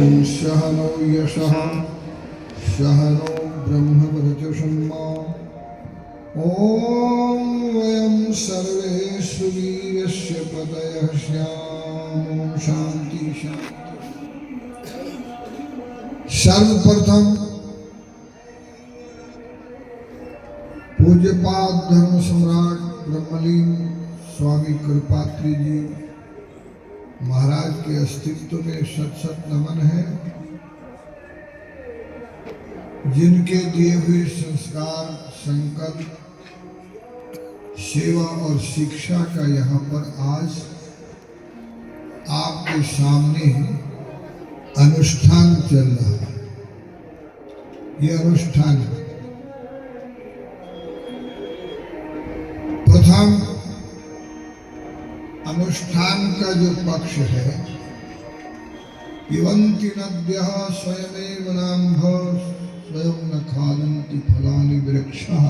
सहनो यशः सहनो ब्रह्मवरजसम्मा ॐ वयं सर्वे सुवीरस्य पतयः स्याम। शांति शांति। सर्वप्रथम पूज्यपाद धर्म सम्राट ब्रह्मलीन स्वामी कृपात्री जी महाराज के अस्तित्व में सत सत नमन है। जिनके दिए हुए संस्कार, संकल्प, सेवा और शिक्षा का यहाँ पर आज आपके सामने अनुष्ठान चल रहा है। ये अनुष्ठान प्रथम अनुष्ठान का जो पक्ष है, पिबन्ति नद्यः स्वयमेव नाम्भः स्वयं न खादन्ति फलानि वृक्षः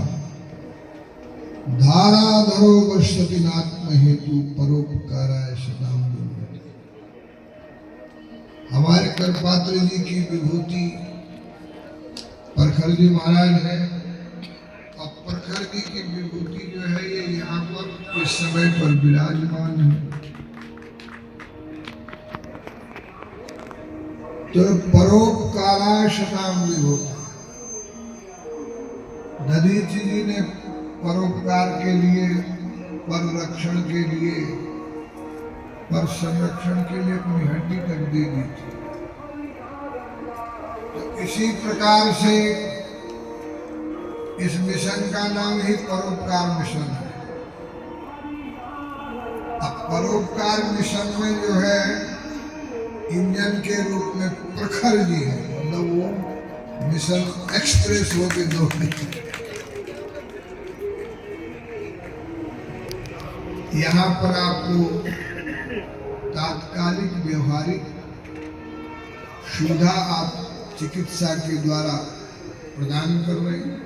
धाराधरो पश्यति नात्महेतु परोपकाराय सदां विभूति। हमारे करपात्र जी की विभूति प्रखर जी महाराज है। अब प्रखर जी की विभूति जो है ये यहाँ पर इस समय पर विराजमान है। तो परोपकाराय सदां विभूति। दधीचि जी ने परोपकार के लिए, पर रक्षण के लिए, पर संरक्षण के लिए अपनी हड्डी तक दे दी थी। तो इसी प्रकार से इस मिशन का नाम ही परोपकार मिशन है। अब परोपकार मिशन में जो है इंजन के रूप में प्रखर जी है, मतलब वो मिशन एक्सप्रेस होके दौड़े। यहाँ पर आपको तात्कालिक व्यवहारिक सुविधा आप चिकित्सा के द्वारा प्रदान कर रहे हैं।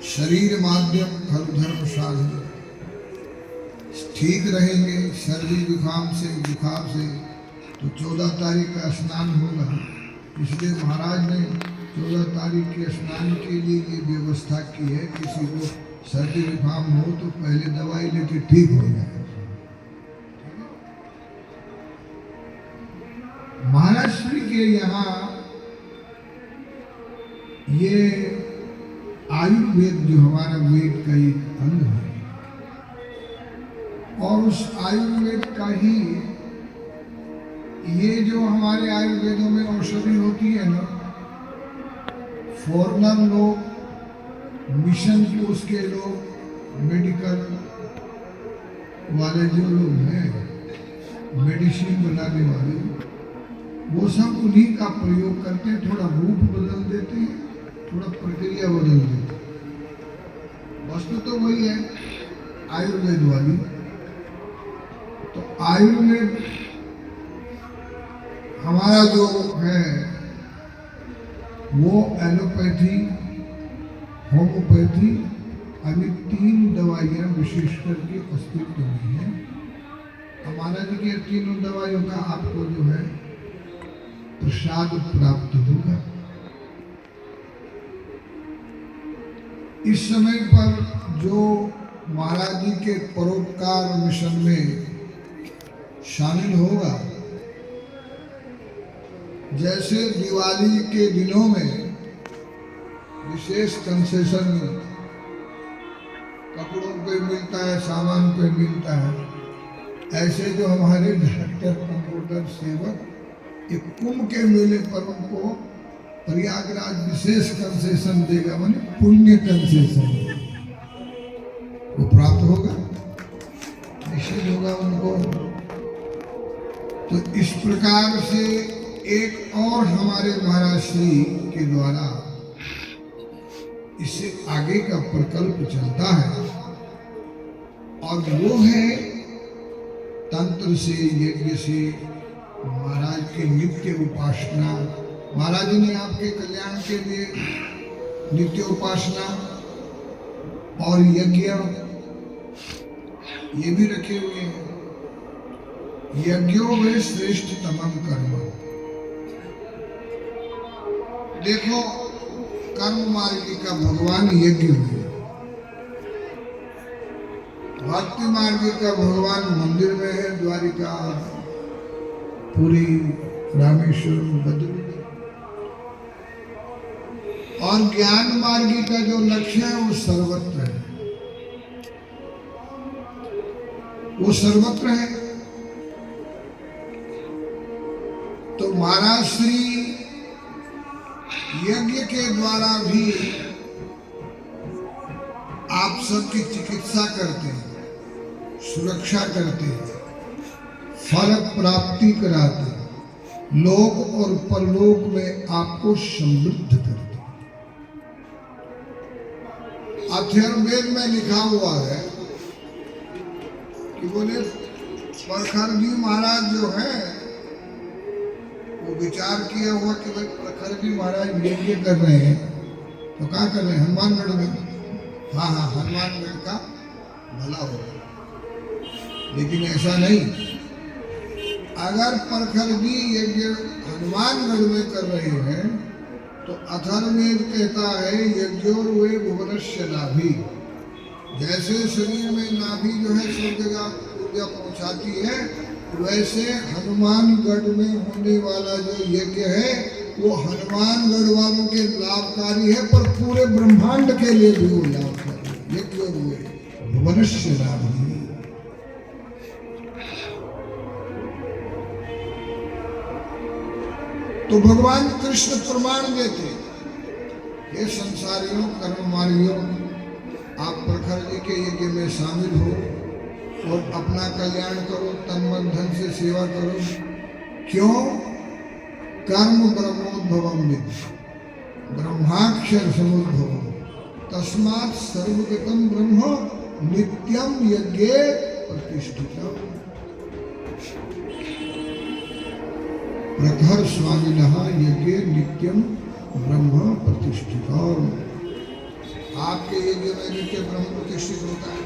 शरीर माध्यम खलु धर्म साधन। ठीक रहेंगे सर्दी जुकाम से, बुखार से, तो 14 तारीख का स्नान होगा। इसलिए महाराज ने 14 तारीख के स्नान के लिए ये व्यवस्था की है। किसी को सर्दी जुकाम हो तो पहले दवाई लेके ठीक हो जाए। महाराष्ट्र के यहाँ ये आयुर्वेद जो हमारा वेद का एक अंग है, और उस आयुर्वेद का ही ये जो हमारे आयुर्वेदों में औषधि होती है ना, फॉरेनर लोग, मिशन कोर्स के लोग, मेडिकल वाले जो लोग हैं, मेडिसिन बनाने वाले, वो सब उन्हीं का प्रयोग करते हैं। थोड़ा रूप बदल देते हैं, थोड़ा प्रक्रिया बदल देते हैं। वस्तु तो वही है आयुर्वेद वाली। तो आयुर्वेद हमारा जो है वो एलोपैथी, होम्योपैथी, अभी 3 दवाइयाँ विशेष करके अस्तित्व में है। हमारा जी के तीनों दवाइयों का आपको जो है प्रसाद प्राप्त होगा। इस समय पर जो महाराज जी के परोपकार मिशन में शामिल होगा, जैसे दिवाली के दिनों में विशेष कंसेशन कपड़ों पे मिलता है, सामान पे मिलता है, ऐसे जो हमारे डायरेक्टर कंप्यूटर सेवक एक कुंभ के मेले पर उनको प्रयागराज विशेष कंसेशन देगा, माने पुण्य कंसेशन वो प्राप्त होगा, निश्चित होगा उनको। तो इस प्रकार से एक और हमारे महाराज श्री के द्वारा इससे आगे का प्रकल्प चलता है, और वो है तंत्र से, यज्ञ से, महाराज की नित्य उपासना। महाराज जी ने आपके कल्याण के लिए नित्य उपासना और यज्ञ ये भी रखे हुए हैं। यज्ञों में श्रेष्ठतमं कर्म, देखो कर्म मार्गी का भगवान यज्ञ हुए, भक्ति मार्गी का भगवान मंदिर में है, द्वारिका, पुरी, रामेश्वरम, बद्री। और ज्ञान मार्गी का जो लक्ष्य है वो सर्वत्र है, वो सर्वत्र है। तो महाराज श्री यज्ञ के द्वारा भी आप सबकी चिकित्सा करते हैं, सुरक्षा करते हैं, फल प्राप्ति कराते हैं, लोक और परलोक में आपको समृद्ध करते हैं। अथर्ववेद में लिखा हुआ है कि बोले प्रखर जी महाराज जो है वो विचार किया हुआ कि भाई प्रखर जी महाराज यज्ञ कर रहे हैं, तो क्या कर रहे हैं? हनुमानगढ़ में। हाँ हाँ, हनुमानगढ़ का भला होगा, लेकिन ऐसा नहीं। अगर प्रखर जी यज्ञ हनुमानगढ़ में कर रहे हैं तो अथर्ववेद कहता है यज्ञोर वे भुवनस्य नाभि, जैसे शरीर में नाभि जो है सब जगह ऊर्जा पहुंचाती है, वैसे हनुमानगढ़ में होने वाला जो यज्ञ है वो हनुमानगढ़ वालों के लाभकारी है, पर पूरे ब्रह्मांड के लिए भी वो लाभकारी है। यज्ञोर वे भुवनस्य नाभि। तो भगवान कृष्ण प्रमाण देते, ये संसारियों कर्ममार्गियों, आप प्रखर जी के यज्ञ में शामिल हो और अपना कल्याण करो, तन मन धन से सेवा करो। क्यों? कर्म ब्रह्मोद्भवम विद्धि, ब्रह्माक्षर समुद्भवम, तस्मात् सर्वगतम ब्रह्म नित्यम यज्ञे प्रतिष्ठितम। प्रखर स्वामिनः यज्ञे नित्यम ब्रह्म प्रतिष्ठितम। आपके यज्ञ में नित्य ब्रह्म प्रतिष्ठित होता है।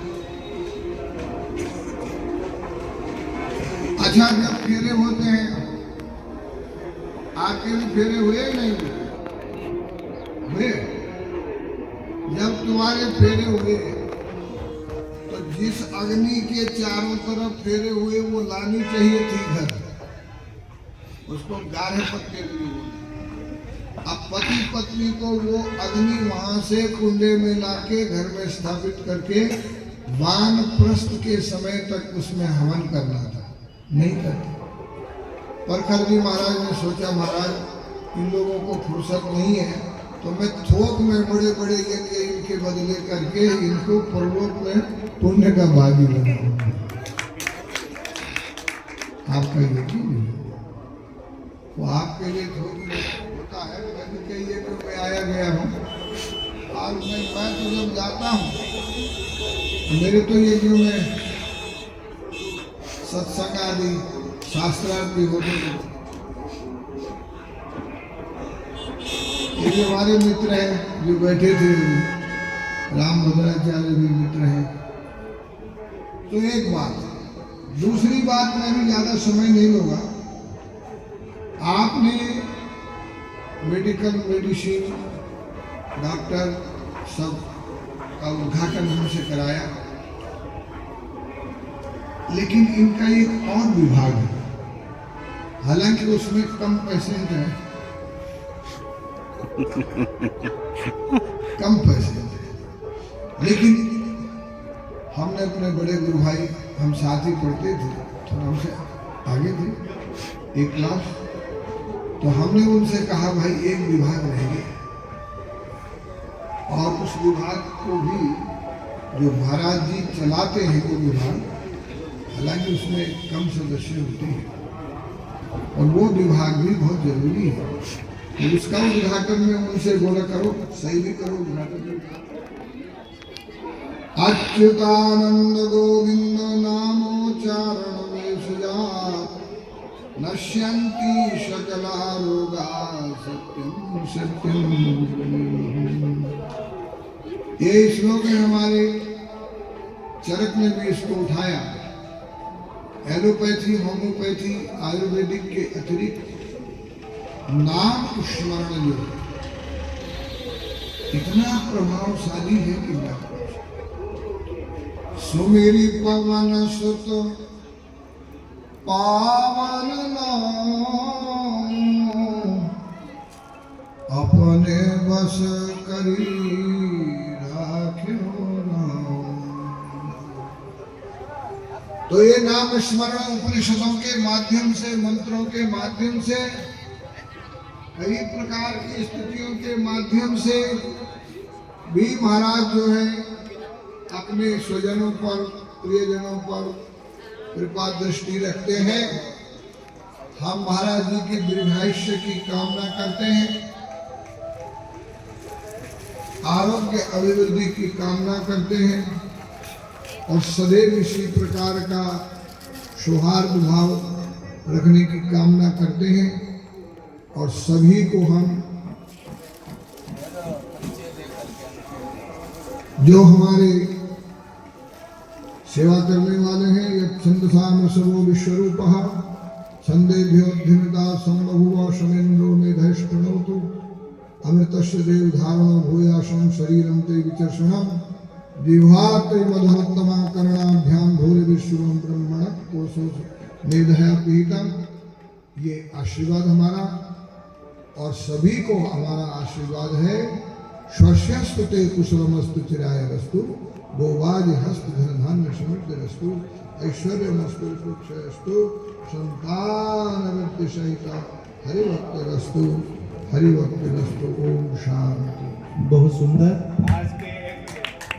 अच्छा, जब फेरे होते हैं, आपके भी फेरे हुए या नहीं हुए? जब तुम्हारे फेरे हुए तो जिस अग्नि के चारों तरफ फेरे हुए वो लानी चाहिए थी घर, उसको गाढ़े पत्ते लिए। अब पति पत्नी को वो अग्नि वहां से कुंडे में लाके घर में स्थापित करके वानप्रस्थ के समय तक उसमें हवन करना था, नहीं करते। प्रखर जी महाराज ने सोचा महाराज इन लोगों को फुर्सत नहीं है, तो मैं थोक में बड़े बड़े यज्ञ इनके बदले करके इनको परलोक में पुण्य का भागी बनाऊंगा। आपका यज्ञ वो आपके लिए थोक में होता है, मैं के यज्ञ में आया गया हूँ। और मैं तो जब जाता हूँ मेरे तो यज्ञों में सत्संग आदि शास्त्रार्थ भी होते थे। ये हमारे मित्र हैं जो बैठे थे, राम भद्राचार्य भी मित्र हैं। तो एक बात, दूसरी बात मैं भी ज्यादा समय नहीं लूंगा। आपने मेडिसिन, डॉक्टर सब का उद्घाटन हमसे कराया, लेकिन इनका एक और विभाग है, हालांकि उसमें कम पेशेंट हैं, कम पेशेंट हैं, लेकिन हमने अपने बड़े गुरु भाई, हम साथ ही पढ़ते थे, थोड़ा हमसे आगे थे एक क्लास, तो हमने उनसे कहा भाई एक विभाग रह गया, और उस विभाग को भी जो महाराज जी चलाते हैं वो विभाग, हालांकि उसमें कम सदस्य होते हैं, और वो विभाग भी बहुत जरूरी है। तो उसका उद्घाटन में उनसे बोला करो, सही भी करो उद्घाटन। अच्युतानंद गोविंद नामोच्चारण में सुजात नश्यन्ति सकला रोगा सत्यम सत्यम। ये श्लोक है, हमारे चरक ने भी इसको उठाया। एलोपैथी, होम्योपैथी, आयुर्वेदिक के अतिरिक्त नाम स्मरण जो इतना प्रभावशाली है कि क्या सुमेरी पवन सुत पावन नाम अपने बस करी राख्यो नाम। तो ये नाम स्मरण उपनिषदों के माध्यम से, मंत्रों के माध्यम से, कई प्रकार की स्थितियों के माध्यम से भी महाराज जो है अपने स्वजनों पर, प्रियजनों पर कृपा दृष्टि रखते हैं। हम महाराज जी के दीर्घायुष्य की कामना करते हैं, आरोग्य अभिवृद्धि की कामना करते हैं और सदैव इसी प्रकार का सौहार्द भाव रखने की कामना करते हैं। और सभी को हम जो हमारे सेवा करने वाले हैं, यत् छंदसाम सर्वो विश्वरूपः छंदेभ्योऽध्यमिता संबभूव शमेन्द्रो मेधैष्णोतु अमृतस्य देवधारणो भूयाशं शरीरं ते विचर्षणं जिह्वाते मधुमत्तमा कर्णाभ्यां भूरि विश्वं ब्रह्मण कोशो मेधया पीतम। ये आशीर्वाद हमारा और सभी को हमारा आशीर्वाद है। स्वस्यस्तु ते कुशलमस्तु चिराय वस्तु गोवाज हस्त धन धान्य समृद्ध रस्तु ऐश्वर्यमस्तु सुक्षयस्तु संतानवृद्धि सहित हरिभक्त रस्तु हरिभक्त रस्तु। ओम शांति। बहुत सुंदर।